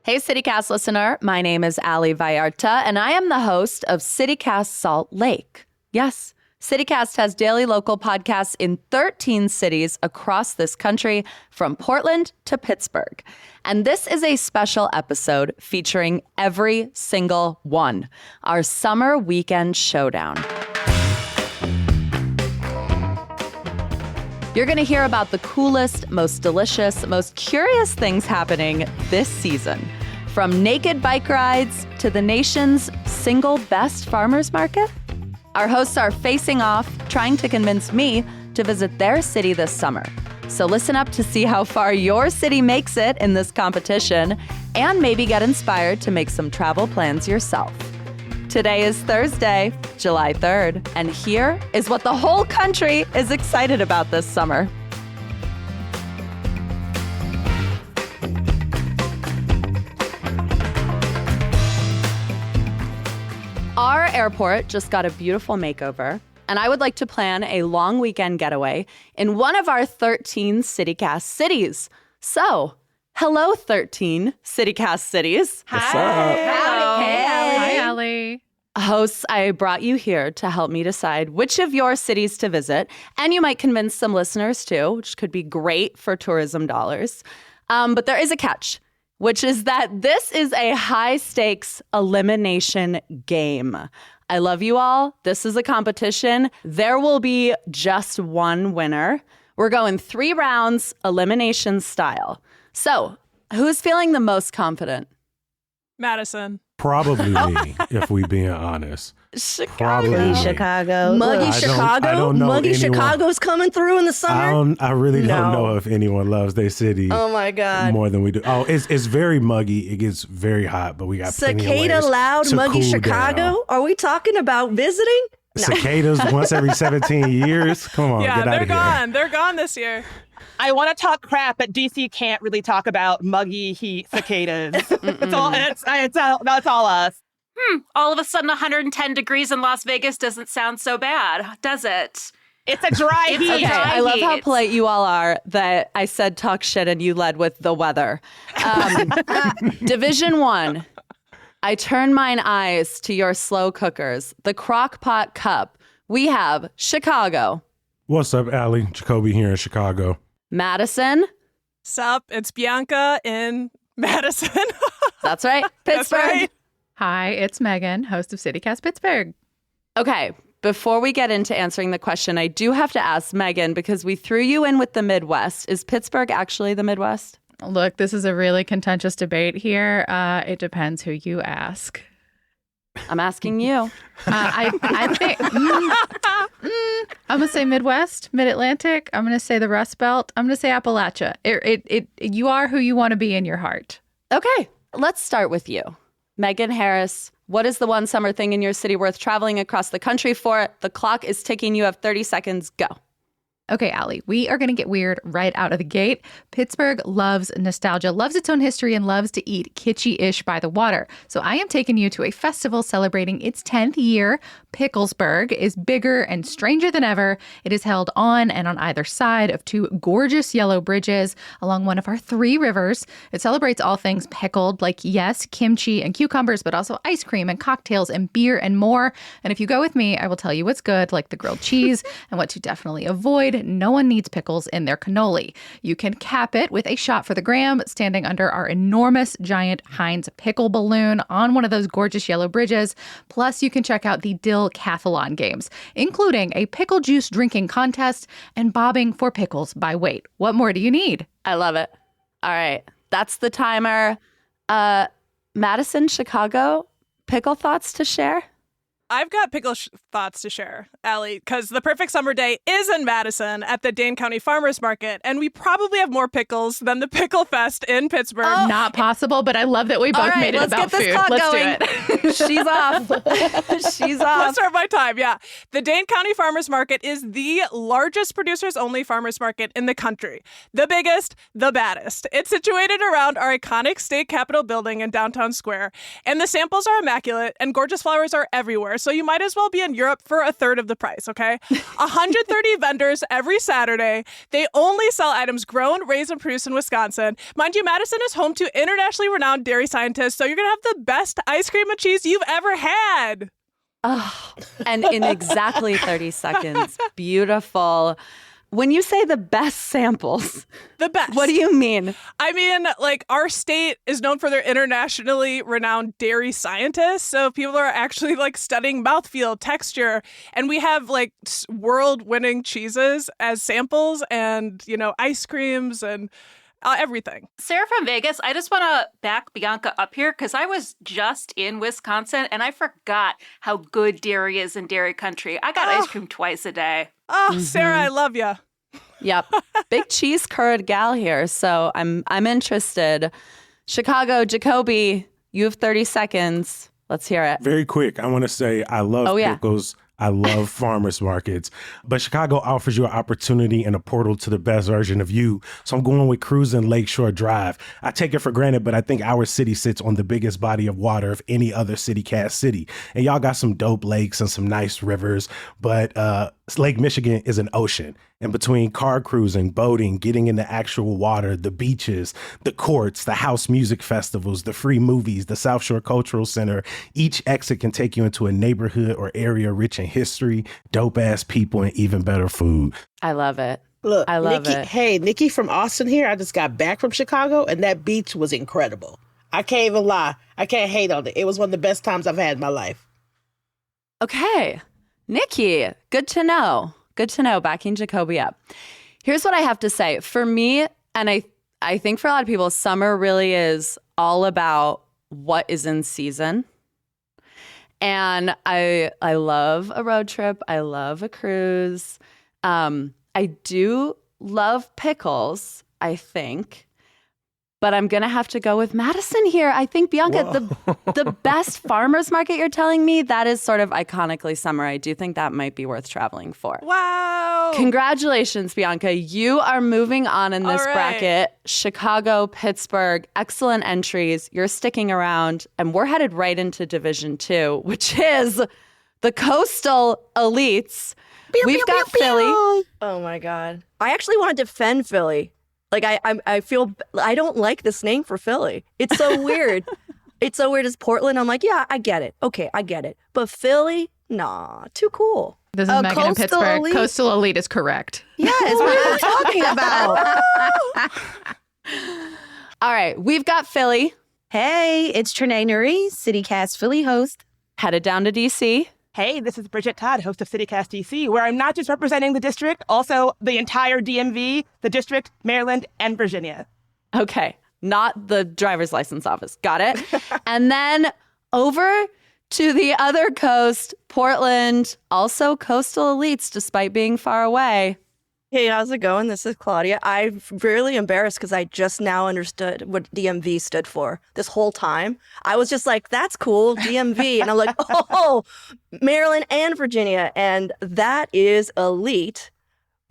Hey, CityCast listener. My name is Ali Vallarta, and I am the host of CityCast Salt Lake. Yes, CityCast has daily local podcasts in 13 cities across this country, from Portland to Pittsburgh. And this is a special episode featuring every single one, our summer weekend showdown. You're going to hear about the coolest, most delicious, most curious things happening this season. From naked bike rides to the nation's single best farmers market. Our hosts are facing off, trying to convince me to visit their city this summer. So listen up to see how far your city makes it in this competition and maybe get inspired to make some travel plans yourself. Today is Thursday, July 3rd, and here is what the whole country is excited about this summer. Our airport just got a beautiful makeover, and I would like to plan a long weekend getaway in one of our 13 CityCast cities. So, hello, 13 CityCast cities. Hi. What's up? Howdy. Hey, Allie. Hi, Allie. Hosts, I brought you here to help me decide which of your cities to visit, and you might convince some listeners too, which could be great for tourism dollars. But there is a catch, which is that this is a high-stakes elimination game. I love you all. This is a competition. There will be just one winner. We're going 3 rounds, elimination style. So, who's feeling the most confident? Madison. Probably me, if we being honest. Chicago. Probably me. Chicago. Muggy I don't know Muggy anyone. Chicago's coming through in the summer. I really don't No. know if anyone loves their city Oh my God. more than we do. Oh, it's very muggy. It gets very hot, but we got plenty of Cicada ways loud, to muggy cool Chicago. down. Are we talking about visiting? Cicadas once every 17 years? Come on, Yeah, get out they're of here. gone. They're gone this year. I want to talk crap, but DC can't really talk about muggy heat cicadas. That's all us. All of a sudden 110 degrees in Las Vegas doesn't sound so bad, does it? It's a dry It's heat. a Okay, dry I love how heat. polite you all are that I said talk shit and you led with the weather. Division 1. I turn mine eyes to your slow cookers, the crock pot cup. We have Chicago, What's up, Allie? Jacoby here in Chicago. Madison. Sup, it's Bianca in Madison. That's right. That's Pittsburgh. right. Hi, it's Megan, host of CityCast Pittsburgh. Okay, before we get into answering the question, I do have to ask Megan, because we threw you in with the Midwest. Is Pittsburgh actually the Midwest? Look, this is a really contentious debate here. It depends who you ask. I'm asking you. I think I'm going to say Midwest, Mid-Atlantic. I'm going to say the Rust Belt. I'm going to say Appalachia. You are who you want to be in your heart. Okay, let's start with you. Megan Harris, what is the one summer thing in your city worth traveling across the country for? The clock is ticking. You have 30 seconds. Go. Okay, Allie, we are going to get weird right out of the gate. Pittsburgh loves nostalgia, loves its own history, and loves to eat kitschy-ish by the water. So I am taking you to a festival celebrating its 10th year. Picklesburg is bigger and stranger than ever. It is held on and on either side of 2 gorgeous yellow bridges along one of our 3 rivers. It celebrates all things pickled, like, yes, kimchi and cucumbers, but also ice cream and cocktails and beer and more. And if you go with me, I will tell you what's good, like the grilled cheese, and what to definitely avoid. No one needs pickles in their cannoli. You can cap it with a shot for the gram, standing under our enormous giant Heinz pickle balloon on one of those gorgeous yellow bridges. Plus, you can check out the Dill-cathlon games, including a pickle juice drinking contest and bobbing for pickles by weight. What more do you need? I love it. All right, that's the timer. Madison, Chicago, pickle thoughts to share? I've got pickle thoughts to share, Allie, because the perfect summer day is in Madison at the Dane County Farmers Market, and we probably have more pickles than the Pickle Fest in Pittsburgh. Oh. Not possible, but I love that we both All right, made it let's about get this food. clock Let's going. do it. She's off. She's Let's off. start my time, yeah. The Dane County Farmers Market is the largest producers-only farmers market in the country. The biggest, the baddest. It's situated around our iconic state capitol building in downtown Square, and the samples are immaculate, and gorgeous flowers are everywhere. so you might as well be in Europe for a third of the price, okay? 130 vendors every Saturday. They only sell items grown, raised, and produced in Wisconsin. Mind you, Madison is home to internationally renowned dairy scientists, so you're going to have the best ice cream and cheese you've ever had. Oh, and in exactly 30 seconds. Beautiful. When you say the best samples, the best. What do you mean? I mean, like, our state is known for their internationally renowned dairy scientists. So people are actually like studying mouthfeel, texture, and we have like world-winning cheeses as samples, and ice creams and everything. Sarah from Vegas, I just want to back Bianca up here because I was just in Wisconsin and I forgot how good dairy is in dairy country. I got ice cream twice a day. Oh, Sarah, I love you. Yep. Big cheese curd gal here. So I'm interested. Chicago, Jacoby, you have 30 seconds. Let's hear it. Very quick. I want to say I love pickles. I love farmers markets, but Chicago offers you an opportunity and a portal to the best version of you. So I'm going with cruising Lakeshore Drive. I take it for granted, but I think our city sits on the biggest body of water of any other city-cast city. And y'all got some dope lakes and some nice rivers, but Lake Michigan is an ocean. And between car cruising, boating, getting in the actual water, the beaches, the courts, the house music festivals, the free movies, the South Shore Cultural Center, each exit can take you into a neighborhood or area rich in history, dope-ass people, and even better food. I love it. Look, I love Nikki, it. Hey, Nikki from Austin here. I just got back from Chicago, and that beach was incredible. I can't even lie. I can't hate on it. It was one of the best times I've had in my life. Okay. Nikki, good to know. Good to know, backing Jacoby up. Here's what I have to say. For me, and I think for a lot of people, summer really is all about what is in season. And I love a road trip. I love a cruise. I do love pickles, I think. But I'm going to have to go with Madison here. I think, Bianca, the best farmer's market you're telling me, that is sort of iconically summer. I do think that might be worth traveling for. Wow. Congratulations, Bianca. You are moving on in this All right. bracket. Chicago, Pittsburgh, excellent entries. You're sticking around. And we're headed right into Division 2, which is the coastal elites. We've got Philly. Oh, my God. I actually want to defend Philly. Like, I feel, I don't like this name for Philly. It's so weird. It's so weird as Portland. I'm like, yeah, I get it. Okay, I get it. But Philly, nah, too cool. This is Megan in coastal Pittsburgh. elite? Coastal elite is correct. Yes, what are you talking about? All right, we've got Philly. Hey, it's Trinae Nuri, CityCast Philly host. Headed down to D.C. Hey, this is Bridget Todd, host of CityCast DC, where I'm not just representing the district, also the entire DMV, the district, Maryland, and Virginia. Okay, not the driver's license office. Got it. And then over to the other coast, Portland, also coastal elites, despite being far away. Hey, how's it going? This is Claudia. I'm really embarrassed because I just now understood what DMV stood for. This whole time, I was just like, that's cool, DMV. And I'm like, oh, Maryland and Virginia. And that is elite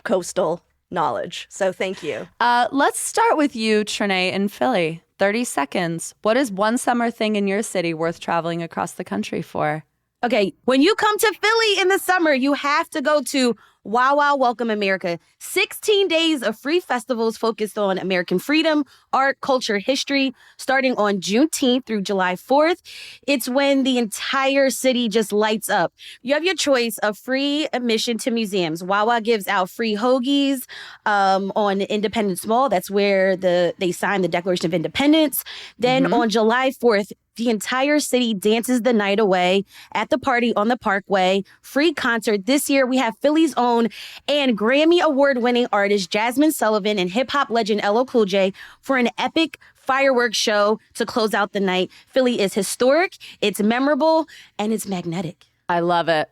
coastal knowledge. So thank you. Let's start with you, Trinae, in Philly. 30 seconds. What is one summer thing in your city worth traveling across the country for? Okay, when you come to Philly in the summer, you have to go to Wow Wow Welcome America. 16 days of free festivals focused on American freedom, art, culture, history, starting on Juneteenth through July 4th. It's when the entire city just lights up. You have your choice of free admission to museums. Wow Wow gives out free hoagies on Independence Mall. That's where they signed the Declaration of Independence. Then on July 4th, the entire city dances the night away at the party on the Parkway. Free concert. This year, we have Philly's own and Grammy Award-winning artist Jasmine Sullivan and hip-hop legend LL Cool J for an epic fireworks show to close out the night. Philly is historic, it's memorable, and it's magnetic. I love it.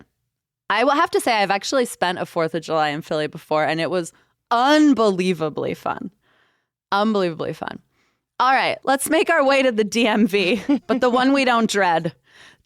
I will have to say I've actually spent a 4th of July in Philly before, and it was unbelievably fun. Unbelievably fun. All right, let's make our way to the DMV, but the one we don't dread.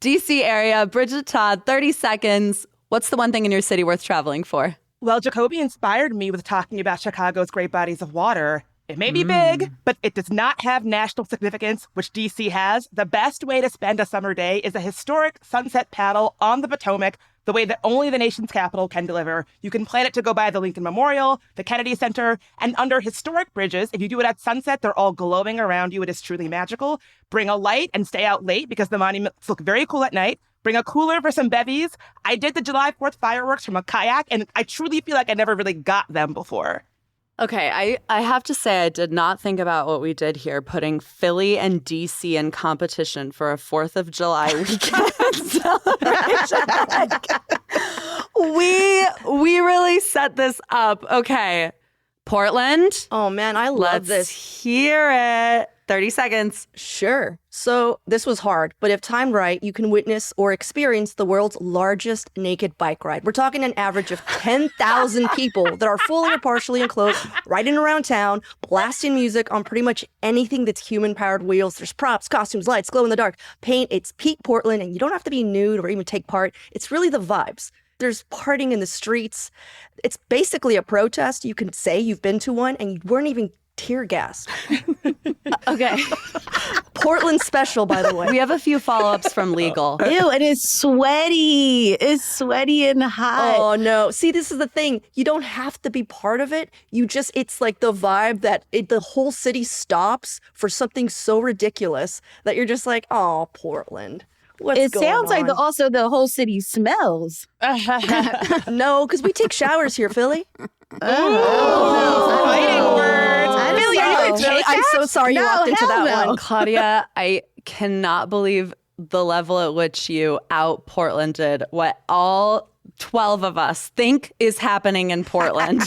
DC area, Bridget Todd, 30 seconds. What's the one thing in your city worth traveling for? Well, Jacoby inspired me with talking about Chicago's great bodies of water. It may be big, but it does not have national significance, which DC has. The best way to spend a summer day is a historic sunset paddle on the Potomac, the way that only the nation's capital can deliver. You can plan it to go by the Lincoln Memorial, the Kennedy Center, and under historic bridges. If you do it at sunset, they're all glowing around you. It is truly magical. Bring a light and stay out late because the monuments look very cool at night. Bring a cooler for some bevies. I did the July 4th fireworks from a kayak, and I truly feel like I never really got them before. Okay, I have to say I did not think about what we did here, putting Philly and DC in competition for a 4th of July weekend celebration. We really set this up. Okay, Portland. Oh, man, I love this. Let's hear it. 30 seconds. Sure. So this was hard, but if timed right, you can witness or experience the world's largest naked bike ride. We're talking an average of 10,000 people that are fully or partially enclosed, riding around town, blasting music on pretty much anything that's human-powered wheels. There's props, costumes, lights, glow-in-the-dark, paint. It's peak Portland, and you don't have to be nude or even take part. It's really the vibes. There's partying in the streets. It's basically a protest. You can say you've been to one, and you weren't even tear gas. Okay. Portland special, by the way. We have a few follow-ups from legal. Ew, and it's sweaty. It's sweaty and hot. Oh, no. See, this is the thing. You don't have to be part of it. It's like the vibe that the whole city stops for something so ridiculous that you're just like, oh, Portland. It sounds like also the whole city smells. No, because we take showers here, Philly. Fighting words. I'm so sorry you walked into that one. Claudia, I cannot believe the level at which you out-Portlanded what all 12 of us think is happening in Portland,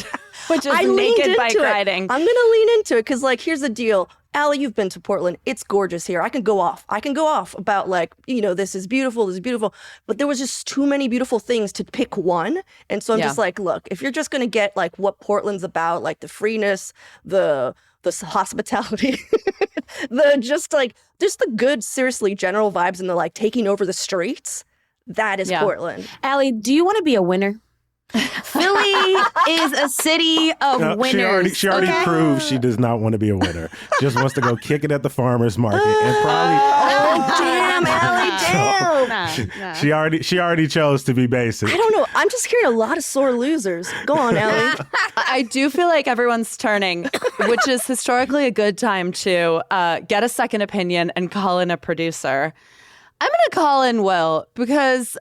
which is naked bike riding. I'm going to lean into it because, here's the deal. Allie, you've been to Portland. It's gorgeous here. I can go off about this is beautiful, this is beautiful. But there was just too many beautiful things to pick one. And so I'm just like, look, if you're just going to get what Portland's about, the freeness, the hospitality, just the good, seriously, general vibes and the taking over the streets, that is Portland. Allie, do you want to be a winner? Philly is a city of winners. She already proved she does not want to be a winner. She just wants to go kick it at the farmer's market and probably. Oh, damn, Allie, damn. She already chose to be basic. I don't know. I'm just hearing a lot of sore losers. Go on, Allie. I do feel like everyone's turning, which is historically a good time to get a second opinion and call in a producer. I'm going to call in Will because,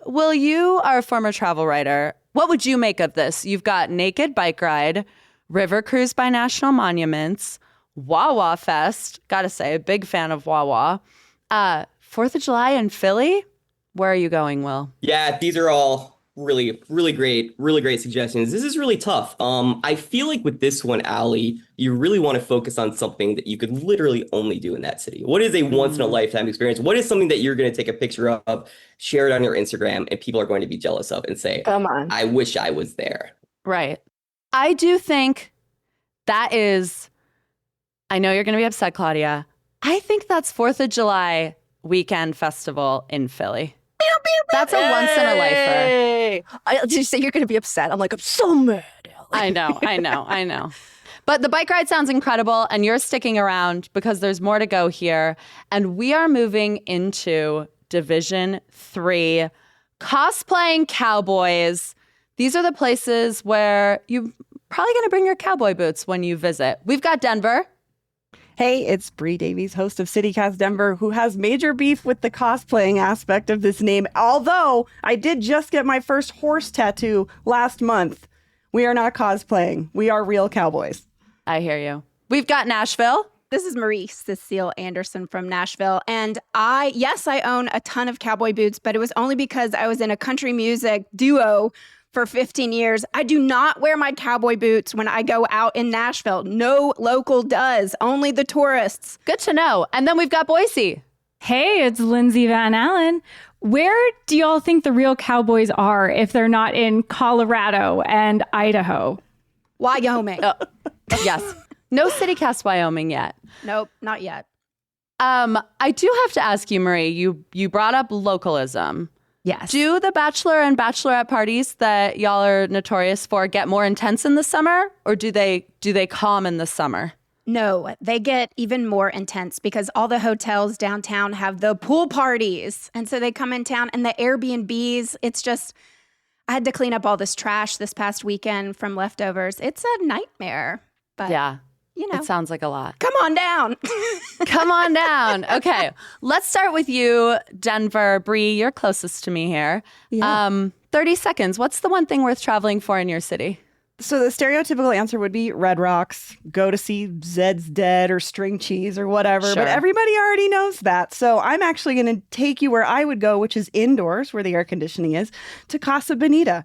Will, you are a former travel writer. What would you make of this? You've got Naked Bike Ride, River Cruise by National Monuments, Wawa Fest. Got to say, a big fan of Wawa. 4th of July in Philly. Where are you going, Will? Yeah, these are all really great suggestions. This is really tough. I feel like with this one, Allie, you really want to focus on something that you could literally only do in that city. What is a once in a lifetime experience? What is something that you're going to take a picture of, share it on your Instagram, and people are going to be jealous of and say, come on, I wish I was there. Right. I do think that is, I know you're going to be upset, Claudia. I think that's 4th of July weekend festival in Philly. That's a once in a lifer. Did you say you're going to be upset? I'm so mad. I know. But the bike ride sounds incredible, and you're sticking around because there's more to go here. And we are moving into Division 3, cosplaying cowboys. These are the places where you're probably going to bring your cowboy boots when you visit. We've got Denver. Hey, it's Bree Davies, host of CityCast Denver, who has major beef with the cosplaying aspect of this name. Although I did just get my first horse tattoo last month. We are not cosplaying. We are real cowboys. I hear you. We've got Nashville. This is Marie Cecile Anderson from Nashville. And I own a ton of cowboy boots, but it was only because I was in a country music duo for 15 years. I do not wear my cowboy boots when I go out in Nashville. No local does, only the tourists. Good to know. And then we've got Boise. Hey, it's Lindsay Van Allen. Where do y'all think the real cowboys are if they're not in Colorado and Idaho? Wyoming. Yes. No CityCast Wyoming yet. Nope, not yet. I do have to ask you, Marie, you brought up localism. Yes. Do the bachelor and bachelorette parties that y'all are notorious for get more intense in the summer, or do they calm in the summer? No, they get even more intense because all the hotels downtown have the pool parties. And so they come in town and the Airbnbs, it's just, I had to clean up all this trash this past weekend from leftovers. It's a nightmare. But yeah. You know, it sounds like a lot. Come on down. Come on down. Okay. Let's start with you, Denver. Bree, you're closest to me here. Yeah. 30 seconds. What's the one thing worth traveling for in your city? So the stereotypical answer would be Red Rocks, go to see Zed's Dead or String Cheese or whatever. Sure. But everybody already knows that. So I'm actually going to take you where I would go, which is indoors, where the air conditioning is, to Casa Bonita.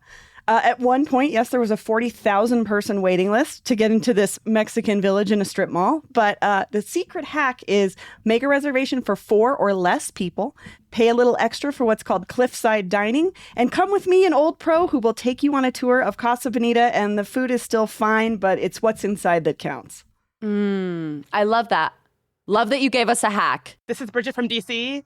At one point, yes, there was a 40,000 person waiting list to get into this Mexican village in a strip mall. But the secret hack is make a reservation for 4 or less people, pay a little extra for what's called cliffside dining, and come with me, an old pro who will take you on a tour of Casa Bonita. And the food is still fine, but it's what's inside that counts. I love that. Love that you gave us a hack. This is Bridget from DC.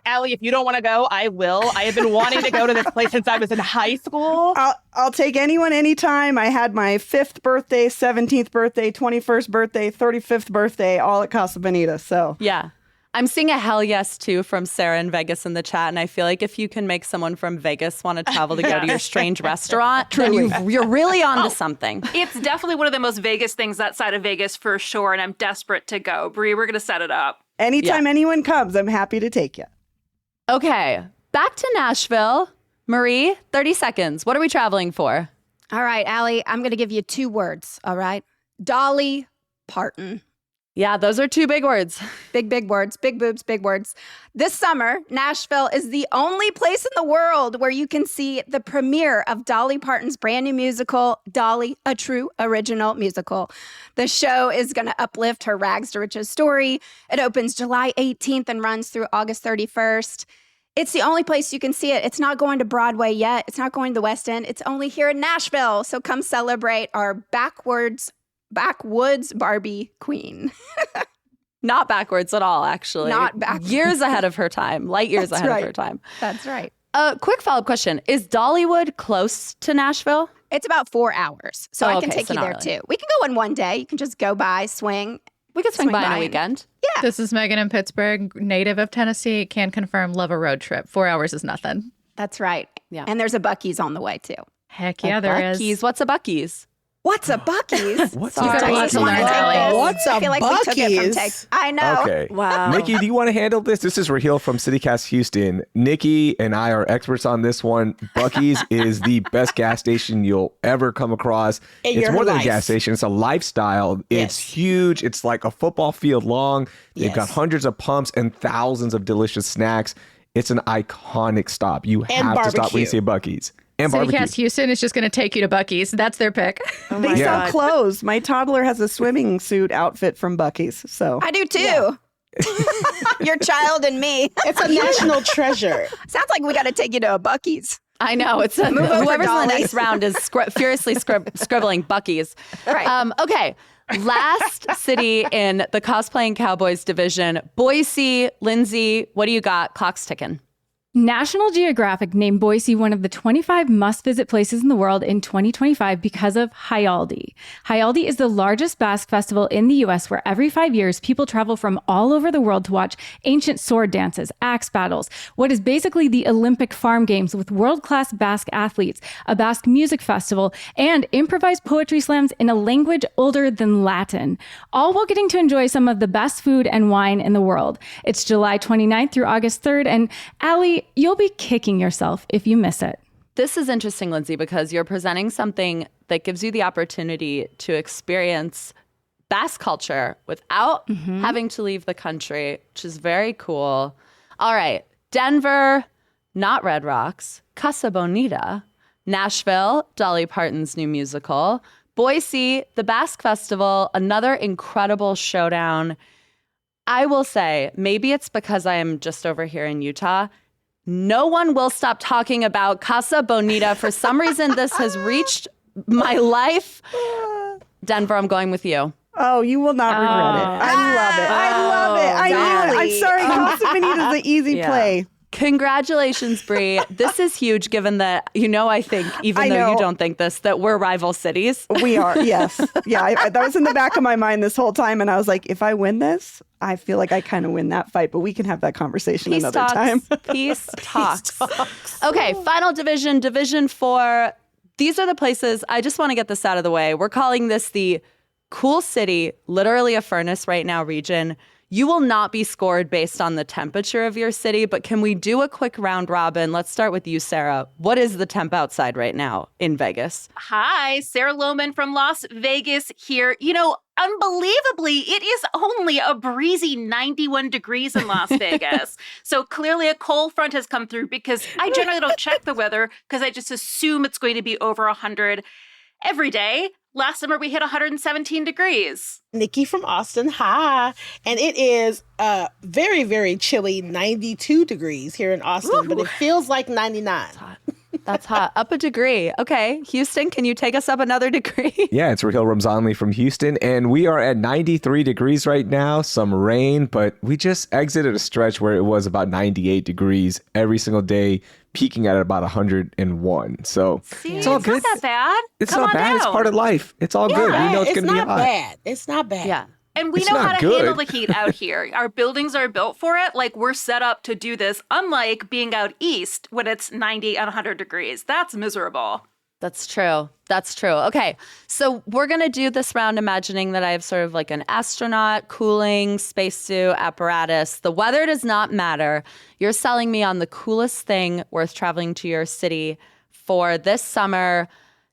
Allie, if you don't want to go, I will. I have been wanting to go to this place since I was in high school. I'll take anyone anytime. I had my 5th birthday, 17th birthday, 21st birthday, 35th birthday, all at Casa Bonita. So yeah. I'm seeing a hell yes, too, from Sarah in Vegas in the chat. And I feel like if you can make someone from Vegas want to travel to go to your strange restaurant, then you're really onto something. It's definitely one of the most Vegas things outside of Vegas for sure. And I'm desperate to go. Bree, we're going to set it up. Anytime anyone comes, I'm happy to take you. Okay, back to Nashville. Marie, 30 seconds. What are we traveling for? All right, Allie, I'm going to give you 2 words, all right? Dolly Parton. Yeah, those are 2 big words. Big words, big boobs, big words. This summer, Nashville is the only place in the world where you can see the premiere of Dolly Parton's brand new musical, Dolly, a true original musical. The show is going to uplift her rags to riches story. It opens July 18th and runs through August 31st. It's the only place you can see it. It's not going to Broadway yet. It's not going to the West End. It's only here in Nashville. So come celebrate our backwoods Barbie queen. Not backwards at all, actually. Not backwards. Years ahead of her time. Light years ahead of her time. That's right. Quick follow-up question. Is Dollywood close to Nashville? It's about 4 hours. So I can take you there, really. too. We can go in one day. You can just go by, swing. We could swing by on a weekend. Yeah. This is Megan in Pittsburgh, native of Tennessee. Can confirm, love a road trip. 4 hours is nothing. That's right. Yeah. And there's a Buc-ee's on the way, too. Heck yeah, there is. Buc-ee's. What's a Buc-ee's? What's a Buc-ee's? What's a Buc-ee's? What's a I feel like we took it from Buc-ee's? I know. Okay. Wow. Nikki, do you want to handle this? This is Raheel from CityCast Houston. Nikki and I are experts on this one. Buc-ee's is the best gas station you'll ever come across. It's more than a gas station. It's a lifestyle. It's huge. It's like a football field long. They've got hundreds of pumps and thousands of delicious snacks. It's an iconic stop. You have to stop when you say Buc-ee's. And barbecue. CityCast Houston is just going to take you to Buc-ee's. That's their pick. They sell clothes. My toddler has a swimming suit outfit from Buc-ee's. So I do, too. Yeah. Your child and me. It's a national treasure. Sounds like we got to take you to a Buc-ee's. I know. It's whoever's in the next round is furiously scribbling Buc-ee's. Right. Okay. Last city in the cosplaying Cowboys division, Boise. Lindsay, what do you got? Clock's ticking. National Geographic named Boise one of the 25 must-visit places in the world in 2025 because of Hyaldi. Hyaldi is the largest Basque festival in the U.S. where every 5 years people travel from all over the world to watch ancient sword dances, axe battles, what is basically the Olympic farm games with world-class Basque athletes, a Basque music festival, and improvised poetry slams in a language older than Latin, all while getting to enjoy some of the best food and wine in the world. It's July 29th through August 3rd, and Allie, you'll be kicking yourself if you miss it. This is interesting, Lindsay, because you're presenting something that gives you the opportunity to experience Basque culture without having to leave the country, which is very cool. All right. Denver, not Red Rocks. Casa Bonita. Nashville, Dolly Parton's new musical. Boise, the Basque Festival, another incredible showdown. I will say, maybe it's because I am just over here in Utah. No one will stop talking about Casa Bonita. For some reason, this has reached my life. Denver, I'm going with you. Oh, you will not regret it. I love it. I love it. I know. I'm sorry. Casa Bonita is the easy play. Congratulations, Bree. This is huge given that, I think, even though you don't think this, that we're rival cities. We are, yes. Yeah, that was in the back of my mind this whole time. And I was like, if I win this, I feel like I kind of win that fight. But we can have that conversation another time. Peace talks. Okay, final division, Division 4. These are the places, I just want to get this out of the way. We're calling this the Cool City, literally a furnace right now region. You will not be scored based on the temperature of your city, but can we do a quick round robin? Let's start with you, Sarah. What is the temp outside right now in Vegas? Hi, Sarah Lohman from Las Vegas here. Unbelievably, it is only a breezy 91 degrees in Las Vegas. So clearly a cold front has come through because I generally don't check the weather because I just assume it's going to be over 100 every day. Last summer, we hit 117 degrees. Nikki from Austin, hi. And it is very, very chilly, 92 degrees here in Austin, but it feels like 99. That's hot. Up a degree. Okay. Houston, can you take us up another degree? Yeah, it's Raheel Ramzanli from Houston, and we are at 93 degrees right now, some rain, but we just exited a stretch where it was about 98 degrees every single day, peaking at about 101. So it's all good. It's not that bad. It's not bad. Down. It's part of life. It's all good. We know it's going to be hot. Bad. It's not bad. Yeah. And we know how to handle the heat out here. Our buildings are built for it. Like, we're set up to do this, unlike being out east when it's 90 and 100 degrees. That's miserable. That's true. That's true. Okay. So we're going to do this round imagining that I have sort of like an astronaut, cooling, spacesuit, apparatus. The weather does not matter. You're selling me on the coolest thing worth traveling to your city for this summer.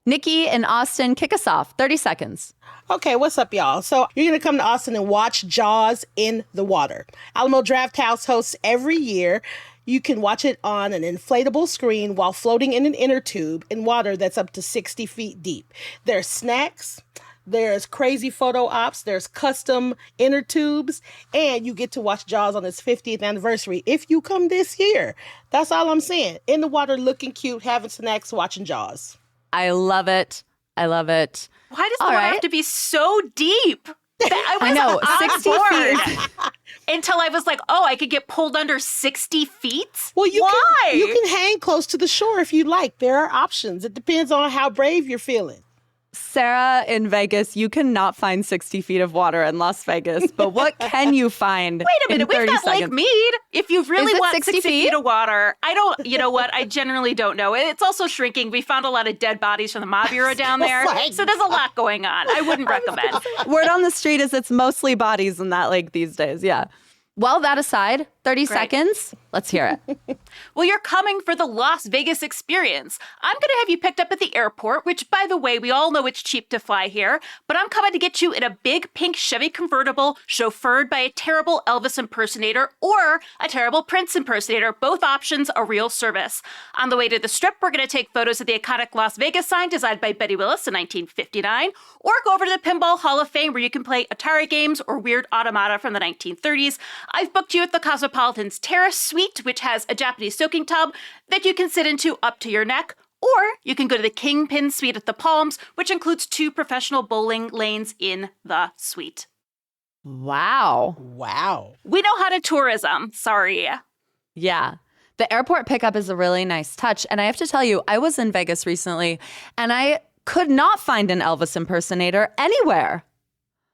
Nikki in Austin, kick us off. 30 seconds. Okay, what's up, y'all? So you're going to come to Austin and watch Jaws in the water. Alamo Drafthouse hosts every year. You can watch it on an inflatable screen while floating in an inner tube in water that's up to 60 feet deep. There's snacks, there's crazy photo ops, there's custom inner tubes, and you get to watch Jaws on its 50th anniversary if you come this year. That's all I'm saying. In the water, looking cute, having snacks, watching Jaws. I love it. I love it. Why does the water have to be so deep? I know, 60 feet. Until I was like, I could get pulled under 60 feet? Well, Why? You can hang close to the shore if you like. There are options. It depends on how brave you're feeling. Sarah in Vegas, you cannot find 60 feet of water in Las Vegas, but what can you find? Wait a minute, we've got Lake Mead. If you really want 60 feet of water, you know what? I generally don't know. It's also shrinking. We found a lot of dead bodies from the mob bureau down there. So there's a lot going on. I wouldn't recommend. Word on the street is it's mostly bodies in that lake these days. Yeah. Well, that aside, 30 seconds. Let's hear it. Well, you're coming for the Las Vegas experience. I'm going to have you picked up at the airport, which, by the way, we all know it's cheap to fly here, but I'm coming to get you in a big pink Chevy convertible chauffeured by a terrible Elvis impersonator or a terrible Prince impersonator. Both options, a real service. On the way to the Strip, we're going to take photos of the iconic Las Vegas sign designed by Betty Willis in 1959, or go over to the Pinball Hall of Fame where you can play Atari games or weird automata from the 1930s. I've booked you at the Cosmopolitan's Terrace Suite, which has a Japanese soaking tub that you can sit into up to your neck. Or you can go to the Kingpin Suite at the Palms, which includes 2 professional bowling lanes in the suite. Wow. We know how to tourism. Sorry. Yeah. The airport pickup is a really nice touch. And I have to tell you, I was in Vegas recently, and I could not find an Elvis impersonator anywhere.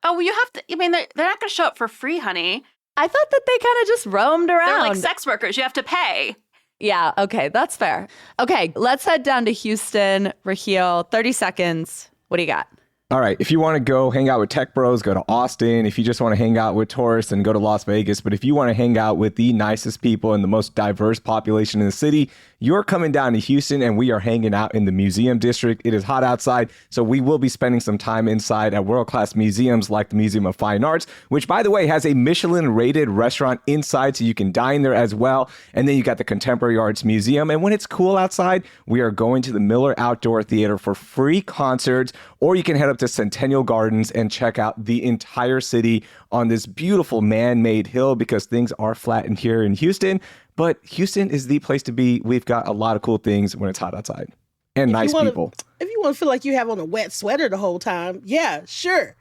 Oh, well, you have to, they're not going to show up for free, honey. I thought that they kind of just roamed around. They're like sex workers. You have to pay. Yeah, okay, that's fair. Okay, let's head down to Houston. Raheel, 30 seconds. What do you got? All right, if you want to go hang out with tech bros, go to Austin. If you just want to hang out with tourists, then go to Las Vegas. But if you want to hang out with the nicest people and the most diverse population in the city, you're coming down to Houston, and we are hanging out in the museum district. It is hot outside, so we will be spending some time inside at world-class museums like the Museum of Fine Arts, which, by the way, has a Michelin-rated restaurant inside, so you can dine there as well. And then you got the Contemporary Arts Museum. And when it's cool outside, we are going to the Miller Outdoor Theater for free concerts, or you can head up to Centennial Gardens and check out the entire city on this beautiful man-made hill, because things are flat in here in Houston. But Houston is the place to be. We've got a lot of cool things when it's hot outside. And nice people. If you want to feel like you have on a wet sweater the whole time, yeah, sure.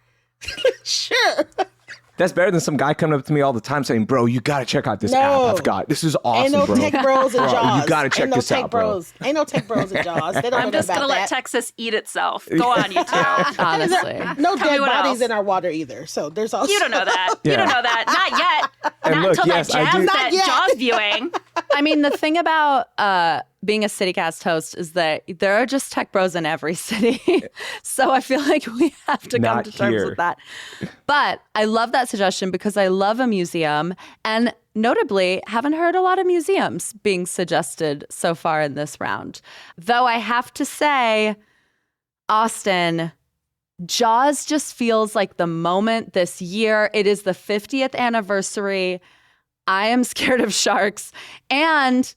Sure. That's better than some guy coming up to me all the time saying, bro, you got to check out this app I've got. This is awesome, Ain't no bro. tech bros in Jaws. You got to check this out, bro. Ain't no tech bros in Jaws. They don't I'm just going to let Texas eat itself. Go on, you two. Honestly. No Tell dead me bodies else. in our water either. So there's also... You don't know that. Yeah. You don't know that. Not yet. And Not look, until yes, that I do- jazz, Not that yet. Jaws viewing. I mean, the thing about being a CityCast host is that there are just tech bros in every city. So I feel like we have to come Not to terms here. with that. But I love that suggestion because I love a museum. And notably, haven't heard a lot of museums being suggested so far in this round. Though I have to say, Austin, Jaws just feels like the moment this year. It is the 50th anniversary. I am scared of sharks. And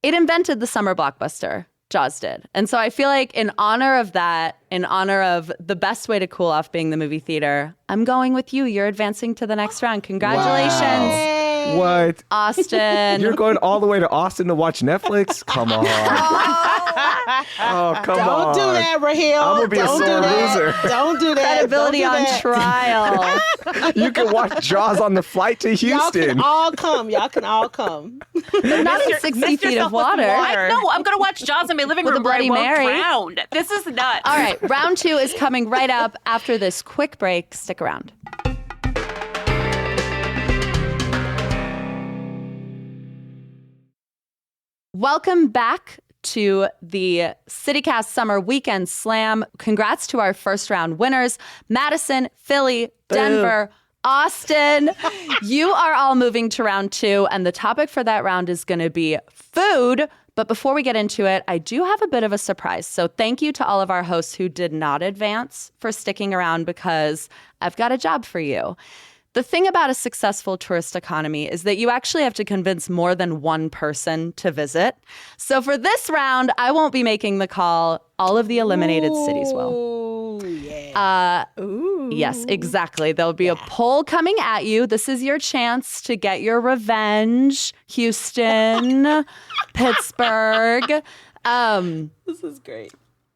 it invented the summer blockbuster. Jaws did. And so I feel like in honor of that, in honor of the best way to cool off being the movie theater, I'm going with you. You're advancing to the next round. Congratulations. Wow. What? Austin. You're going all the way to Austin to watch Netflix? Come on. Oh, come on. Don't do that, Raheel. I'm going to be a Don't sore do that. loser. Don't do that. Credibility Don't do on that. trial. You can watch Jaws on the flight to Y'all Houston. can all come. Y'all can all come. But not in 60 feet of water. I know. I'm going to watch Jaws in my living With a room where I Bloody won't Mary. drown. This is nuts. All right, round 2 is coming right up after this quick break. Stick around. Welcome back to the CityCast Summer Weekend Slam. Congrats to our first round winners, Madison, Philly, Denver, Austin. You are all moving to round 2, and the topic for that round is going to be food. But before we get into it, I do have a bit of a surprise. So thank you to all of our hosts who did not advance for sticking around because I've got a job for you. The thing about a successful tourist economy is that you actually have to convince more than one person to visit. So for this round, I won't be making the call. All of the eliminated cities will. Ooh, yeah. Yes, exactly. There'll be a poll coming at you. This is your chance to get your revenge. Houston, Pittsburgh. This is great.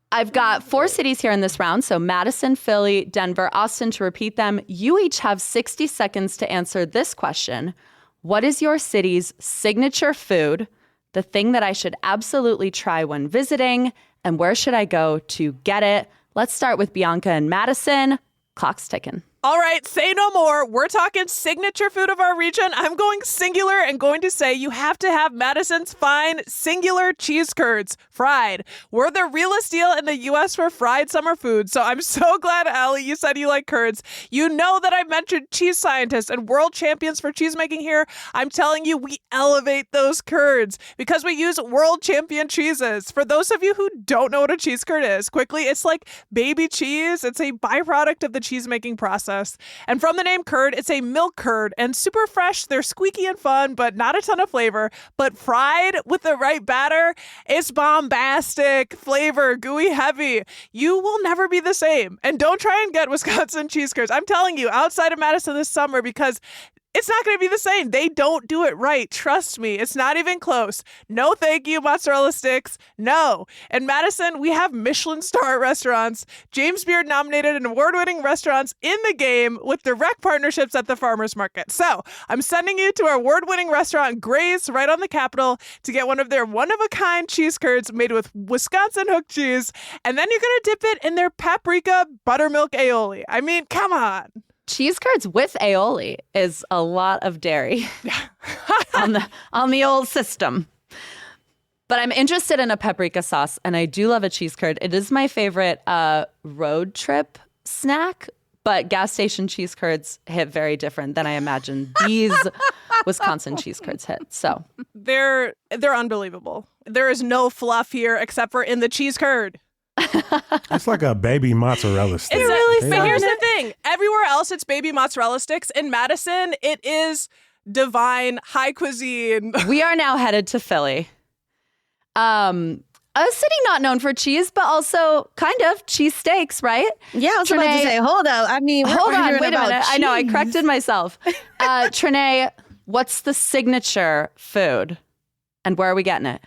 I've got 4 cities here in this round. So Madison, Philly, Denver, Austin. To repeat them, you each have 60 seconds to answer this question. What is your city's signature food? The thing that I should absolutely try when visiting? And where should I go to get it? Let's start with Bianca and Madison. Clock's ticking. All right, say no more. We're talking signature food of our region. I'm going singular and going to say you have to have Madison's fine singular cheese curds, fried. We're the realest deal in the U.S. for fried summer food, so I'm so glad, Allie, you said you like curds. You know that I mentioned cheese scientists and world champions for cheesemaking here. I'm telling you, we elevate those curds because we use world champion cheeses. For those of you who don't know what a cheese curd is, quickly, it's like baby cheese. It's a byproduct of the cheesemaking process. And from the name curd, it's a milk curd and super fresh. They're squeaky and fun, but not a ton of flavor. But fried with the right batter, it's bombastic, flavor, gooey, heavy. You will never be the same. And don't try and get Wisconsin cheese curds. I'm telling you, outside of Madison this summer, because it's not going to be the same. They don't do it right. Trust me. It's not even close. No, thank you, mozzarella sticks. No. In Madison, we have Michelin star restaurants, James Beard nominated and award-winning restaurants in the game with direct partnerships at the farmers market. So I'm sending you to our award-winning restaurant, Gray's, right on the Capitol, to get one of their one-of-a-kind cheese curds made with Wisconsin hook cheese. And then you're going to dip it in their paprika buttermilk aioli. I mean, come on. Cheese curds with aioli is a lot of dairy on the old system. But I'm interested in a paprika sauce, and I do love a cheese curd. It is my favorite road trip snack, but gas station cheese curds hit very different than I imagined these Wisconsin cheese curds hit. So they're unbelievable. There is no fluff here except for in the cheese curd. It's like a baby mozzarella stick. But here's the thing. Everywhere else, it's baby mozzarella sticks. In Madison, it is divine, high cuisine. We are now headed to Philly. A city not known for cheese, but also kind of cheese steaks, right? Yeah, I was about to say, hold up. I mean, hold on, wait a minute. Cheese. I know, I corrected myself. Trinae, what's the signature food? And where are we getting it?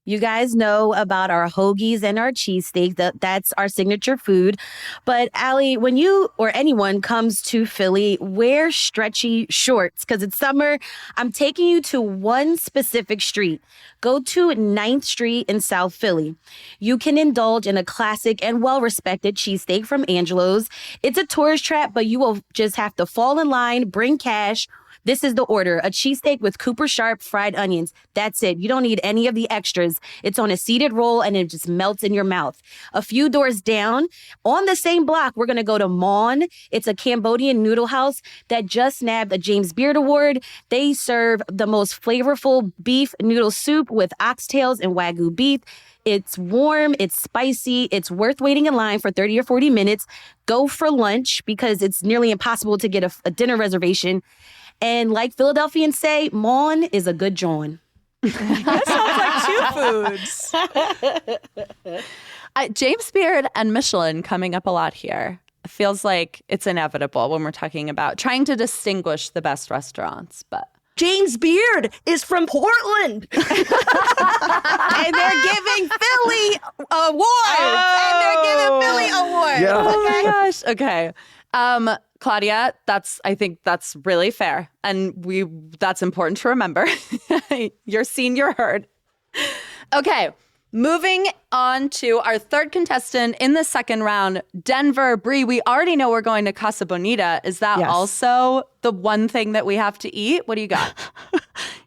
You guys know about our hoagies and our cheesesteak. That's our signature food. But Allie, when you or anyone comes to Philly, wear stretchy shorts because it's summer. I'm taking you to one specific street. Go to 9th Street in South Philly. You can indulge in a classic and well-respected cheesesteak from Angelo's. It's a tourist trap, but you will just have to fall in line, bring cash. This is the order: a cheesesteak with Cooper Sharp fried onions. That's it. You don't need any of the extras. It's on a seated roll and it just melts in your mouth. A few doors down, on the same block, we're going to go to Mon. It's a Cambodian noodle house that just nabbed a James Beard Award. They serve the most flavorful beef noodle soup with oxtails and Wagyu beef. It's warm, it's spicy, it's worth waiting in line for 30 or 40 minutes. Go for lunch because it's nearly impossible to get a dinner reservation. And like Philadelphians say, Mon is a good John. That sounds like 2 foods. James Beard and Michelin coming up a lot here. It feels like it's inevitable when we're talking about trying to distinguish the best restaurants, but James Beard is from Portland. And they're giving Philly awards. And they're giving Philly awards. Yeah. Oh my gosh. Okay. Claudia, I think that's really fair. And that's important to remember. Your senior heard. Okay. Moving on to our third contestant in the second round, Denver. Bree, we already know we're going to Casa Bonita. Is that also the one thing that we have to eat? What do you got?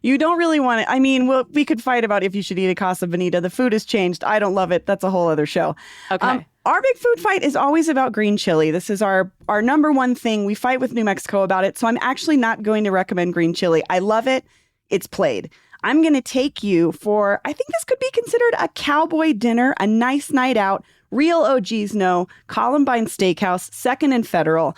You don't really want it. I mean, we could fight about if you should eat a Casa Bonita. The food has changed. I don't love it. That's a whole other show. Okay. Our big food fight is always about green chili. This is our number one thing. We fight with New Mexico about it. So I'm actually not going to recommend green chili. I love it. It's played. I'm going to take you for, I think this could be considered a cowboy dinner, a nice night out. Real OGs know, Columbine Steakhouse, 2nd and Federal.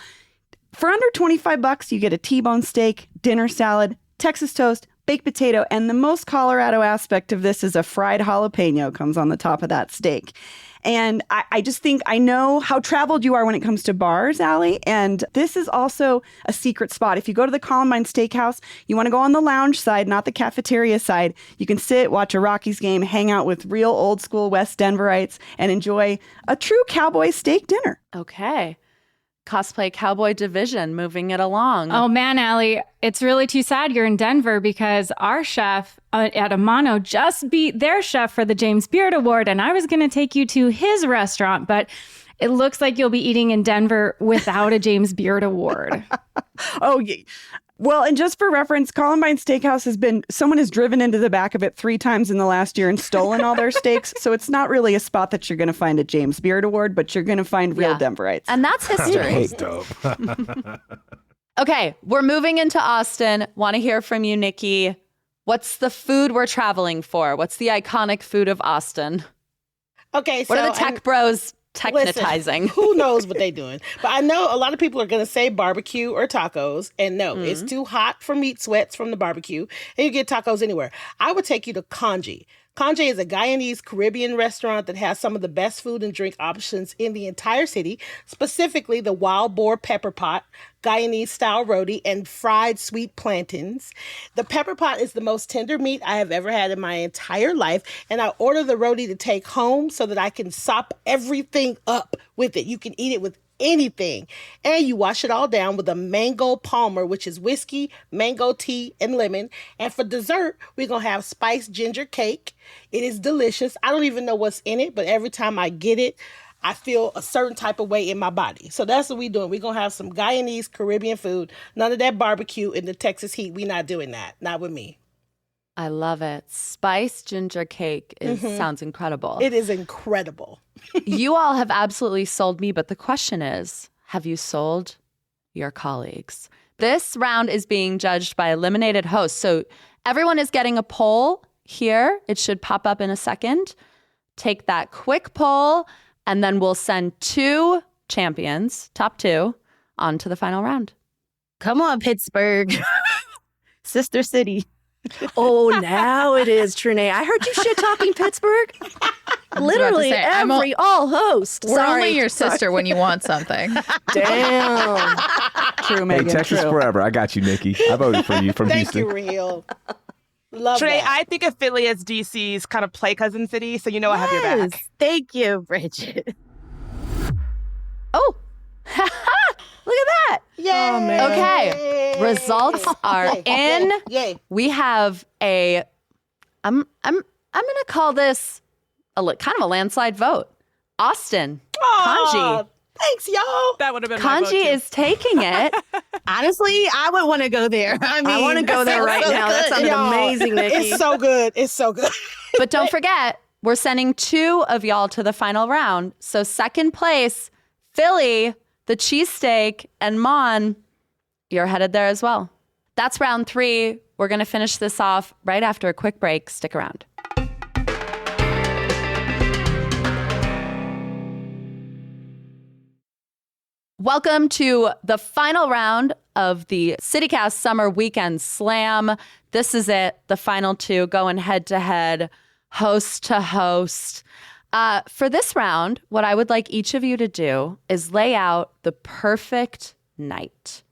For under $25, you get a T-bone steak, dinner salad, Texas toast, baked potato, and the most Colorado aspect of this is a fried jalapeno comes on the top of that steak. And I just think I know how traveled you are when it comes to bars, Allie. And this is also a secret spot. If you go to the Columbine Steakhouse, you want to go on the lounge side, not the cafeteria side. You can sit, watch a Rockies game, hang out with real old school West Denverites, and enjoy a true cowboy steak dinner. Okay. Cosplay cowboy division, moving it along. Oh man, Allie, it's really too sad you're in Denver because our chef at Amano just beat their chef for the James Beard Award, and I was going to take you to his restaurant, but it looks like you'll be eating in Denver without a James Beard Award. Oh, yeah. Well, and just for reference, Columbine Steakhouse someone has driven into the back of it 3 times in the last year and stolen all their steaks. So it's not really a spot that you're going to find a James Beard Award, but you're going to find real Denverites. And that's history. Dope. Okay, we're moving into Austin. Want to hear from you, Nikki. What's the food we're traveling for? What's the iconic food of Austin? Okay, what are the tech bros technetizing? Listen, who knows what they're doing? But I know a lot of people are going to say barbecue or tacos. And no, it's too hot for meat sweats from the barbecue. And you get tacos anywhere. I would take you to Canje. Canje is a Guyanese Caribbean restaurant that has some of the best food and drink options in the entire city, specifically the wild boar pepper pot, Guyanese style roti, and fried sweet plantains. The pepper pot is the most tender meat I have ever had in my entire life, and I order the roti to take home so that I can sop everything up with it. You can eat it with anything. And you wash it all down with a mango palmer, which is whiskey, mango tea, and lemon. And for dessert, we're going to have spiced ginger cake. It is delicious. I don't even know what's in it, but every time I get it, I feel a certain type of way in my body. So that's what we're doing. We're going to have some Guyanese Caribbean food. None of that barbecue in the Texas heat. We're not doing that. Not with me. I love it. Spiced ginger cake sounds incredible. It is incredible. You all have absolutely sold me, but the question is, have you sold your colleagues? This round is being judged by eliminated hosts. So everyone is getting a poll here. It should pop up in a second. Take that quick poll, and then we'll send 2 champions, top 2, on to the final round. Come on, Pittsburgh. Sister city. Oh, now it is, Trinae. I heard you shit-talking Pittsburgh. Literally all host. We're only your sister when you want something. Damn. True, Megan. Hey, Texas forever. I got you, Nikki. I voted for you from Thank Houston. you, Real. Love Trey, that. I think of Philly as DC's kind of play cousin city, so you know I have your back. Thank you, Bridget. Oh, look at that. Yay. Oh, man. Okay, results are in. Yay. We have a, I'm going to call this kind of a landslide vote. Austin, Kanji. Thanks, y'all. That would have been my vote, Kanji too. is taking it. Honestly, I would want to go there. I want to go there right now. That sounded amazing, Nikki. It's so good. It's so good. But don't forget, we're sending 2 of y'all to the final round. So second place, Philly, the cheesesteak, and Mon, you're headed there as well. That's round 3. We're going to finish this off right after a quick break. Stick around. Welcome to the final round of the CityCast Summer Weekend Slam. This is it, the final 2 going head-to-head, host to host. For this round, what I would like each of you to do is lay out the perfect night.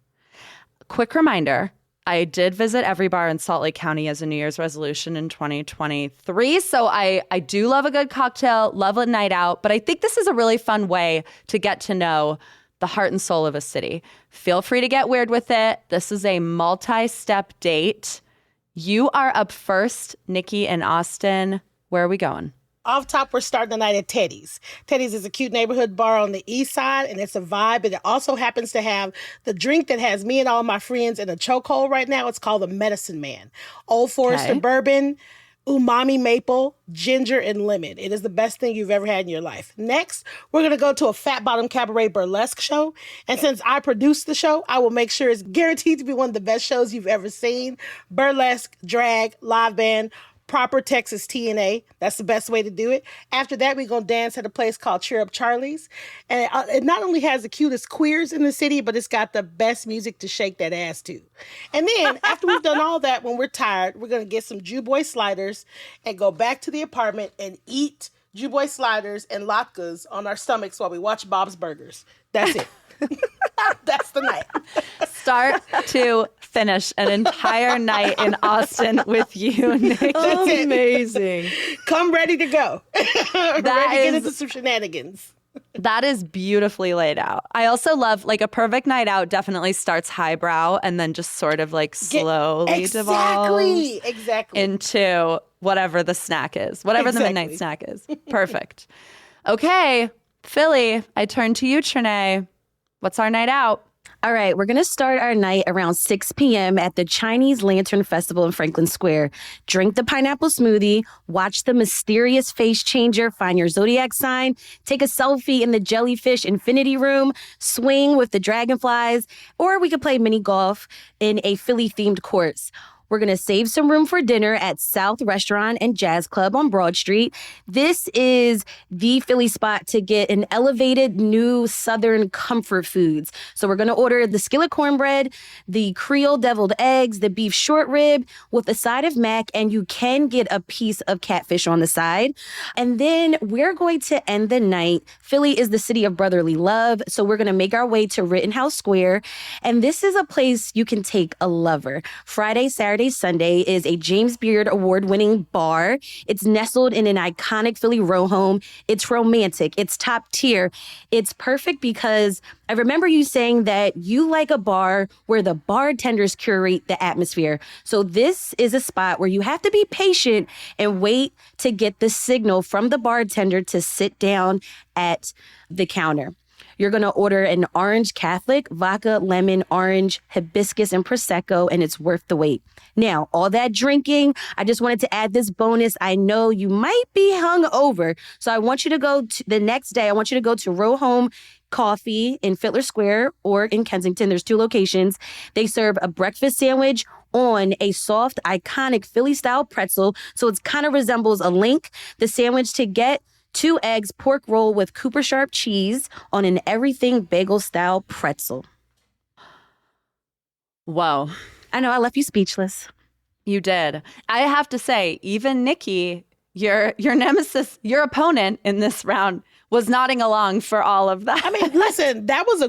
Quick reminder, I did visit every bar in Salt Lake County as a New Year's resolution in 2023. So I do love a good cocktail, love a night out, but I think this is a really fun way to get to know the heart and soul of a city. Feel free to get weird with it. This is a multi-step date. You are up first, Nikki and Austin. Where are we going? Off top, we're starting the night at Teddy's. Teddy's is a cute neighborhood bar on the east side, and it's a vibe. And it also happens to have the drink that has me and all my friends in a chokehold right now. It's called the Medicine Man. Old Forester bourbon, umami maple, ginger, and lemon. It is the best thing you've ever had in your life. Next, we're going to go to a Fat Bottom Cabaret burlesque show. And since I produced the show, I will make sure it's guaranteed to be one of the best shows you've ever seen. Burlesque, drag, live band, proper Texas TNA. That's the best way to do it. After that, we're going to dance at a place called Cheer Up Charlie's. And it not only has the cutest queers in the city, but it's got the best music to shake that ass to. And then after we've done all that, when we're tired, we're going to get some Jew Boy sliders and go back to the apartment and eat Jew Boy sliders and latkes on our stomachs while we watch Bob's Burgers. That's it. That's the night. Start to finish an entire night in Austin with you, Nick. That's it. Amazing. Come ready to go. Ready to get into some shenanigans. That is beautifully laid out. I also love, like, a perfect night out definitely starts highbrow and then just sort of like slowly devolves into whatever the snack is, whatever the midnight snack is. Perfect. Okay, Philly, I turn to you, Trinae. What's our night out? All right, we're going to start our night around 6 p.m. at the Chinese Lantern Festival in Franklin Square. Drink the pineapple smoothie, watch the mysterious face changer, find your zodiac sign, take a selfie in the jellyfish infinity room, swing with the dragonflies, or we could play mini golf in a Philly-themed course. We're going to save some room for dinner at South Restaurant and Jazz Club on Broad Street. This is the Philly spot to get an elevated new Southern comfort foods. So we're going to order the skillet cornbread, the Creole deviled eggs, the beef short rib with a side of mac, and you can get a piece of catfish on the side. And then we're going to end the night. Philly is the city of brotherly love, so we're going to make our way to Rittenhouse Square. And this is a place you can take a lover. Friday, Saturday, Sunday is a James Beard award-winning bar. It's nestled in an iconic Philly row home. It's romantic. It's top tier. It's perfect because I remember you saying that you like a bar where the bartenders curate the atmosphere. So this is a spot where you have to be patient and wait to get the signal from the bartender to sit down at the counter. You're going to order an orange Catholic, vodka, lemon, orange, hibiscus, and Prosecco, and it's worth the wait. Now, all that drinking, I just wanted to add this bonus. I know you might be hungover, so I want you to go to the next day. I want you to go to Row Home Coffee in Fiddler Square or in Kensington. There's 2 locations. They serve a breakfast sandwich on a soft, iconic Philly-style pretzel, so it kind of resembles a link. The sandwich to get: 2 eggs, pork roll with Cooper Sharp cheese on an everything bagel-style pretzel. Whoa. I know, I left you speechless. You did. I have to say, even Nikki, your nemesis, your opponent in this round, was nodding along for all of that. I mean, listen, that's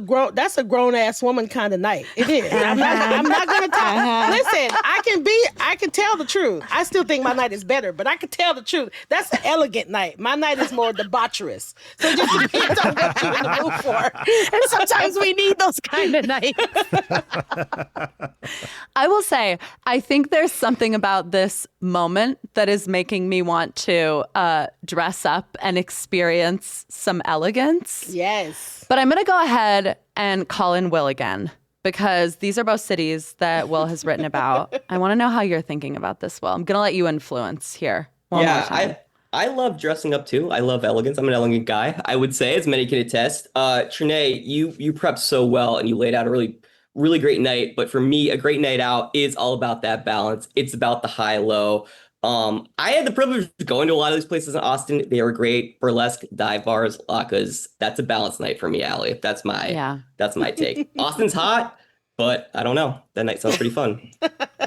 a grown ass woman kind of night. It is. I'm not gonna tell. Listen, I can tell the truth. I still think my night is better, but I can tell the truth. That's an elegant night. My night is more debaucherous. So it just depends on what you're in the mood for. And sometimes we need those kind of nights. I will say, I think there's something about this moment that is making me want to dress up and experience some elegance. Yes. But I'm going to go ahead and call in Will again, because these are both cities that Will has written about. I want to know how you're thinking about this, Will. I'm going to let you influence here. I love dressing up too. I love elegance. I'm an elegant guy, I would say, as many can attest. Trinae, you prepped so well and you laid out a really great night. But for me, a great night out is all about that balance. It's about the high-low. I had the privilege of going to a lot of these places in Austin. They were great. Burlesque, dive bars, lacas. That's a balanced night for me, Allie. That's my take. Austin's hot, but I don't know. That night sounds pretty fun.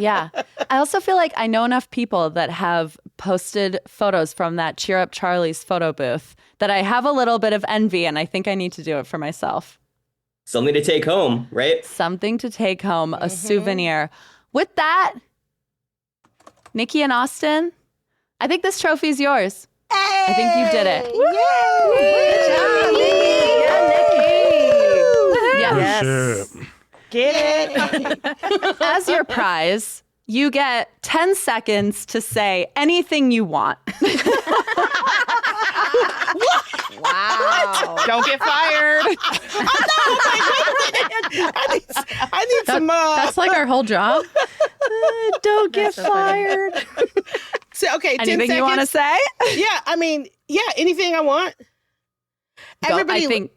Yeah. I also feel like I know enough people that have posted photos from that Cheer Up Charlie's photo booth that I have a little bit of envy, and I think I need to do it for myself. Something to take home, right? Something to take home, a souvenir. With that, Nikki and Austin, I think this trophy is yours. Hey! I think you did it. Good job, Nikki. Yes. Get it. As your prize, you get 10 seconds to say anything you want. Wow. Don't get fired. I need some. That's like our whole job. Don't get fired. So, okay, 10 anything seconds. You want to say? Yeah, I mean, anything I want. Everybody,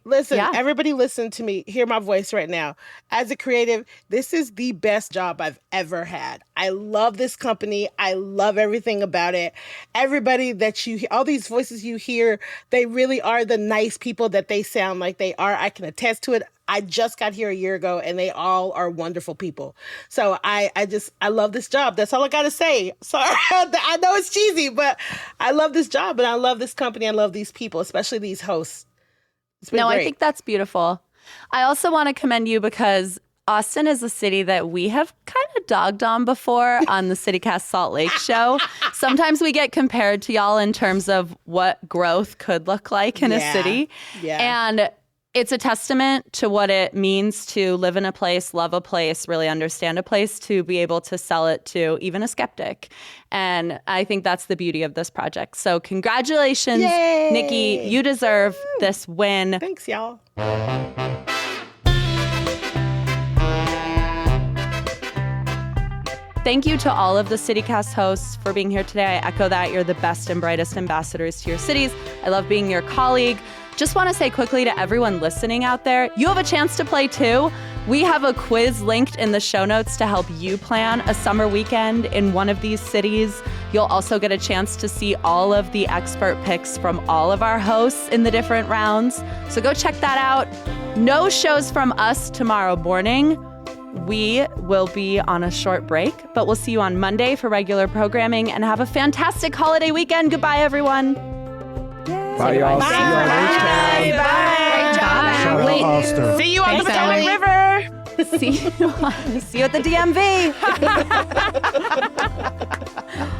everybody listen to me. Hear my voice right now. As a creative, this is the best job I've ever had. I love this company. I love everything about it. Everybody that all these voices you hear, they really are the nice people that they sound like they are. I can attest to it. I just got here a year ago and they all are wonderful people. So I love this job. That's all I got to say. Sorry, I know it's cheesy, but I love this job and I love this company. I love these people, especially these hosts. No, great. I think that's beautiful. I also want to commend you because Austin is a city that we have kind of dogged on before on the CityCast Salt Lake show. Sometimes we get compared to y'all in terms of what growth could look like in a city. Yeah. And it's a testament to what it means to live in a place, love a place, really understand a place, to be able to sell it to even a skeptic. And I think that's the beauty of this project. So congratulations, Yay! Nikki. You deserve this win. Thanks, y'all. Thank you to all of the CityCast hosts for being here today. I echo that. You're the best and brightest ambassadors to your cities. I love being your colleague. Just want to say quickly to everyone listening out there, you have a chance to play too. We have a quiz linked in the show notes to help you plan a summer weekend in one of these cities. You'll also get a chance to see all of the expert picks from all of our hosts in the different rounds. So go check that out. No shows from us tomorrow morning. We will be on a short break, but we'll see you on Monday for regular programming, and have a fantastic holiday weekend. Goodbye, everyone. Bye, y'all. Bye. See you on Bye. Bye. Bye. Wait. Austin. See you on the Potomac River. See you at the DMV.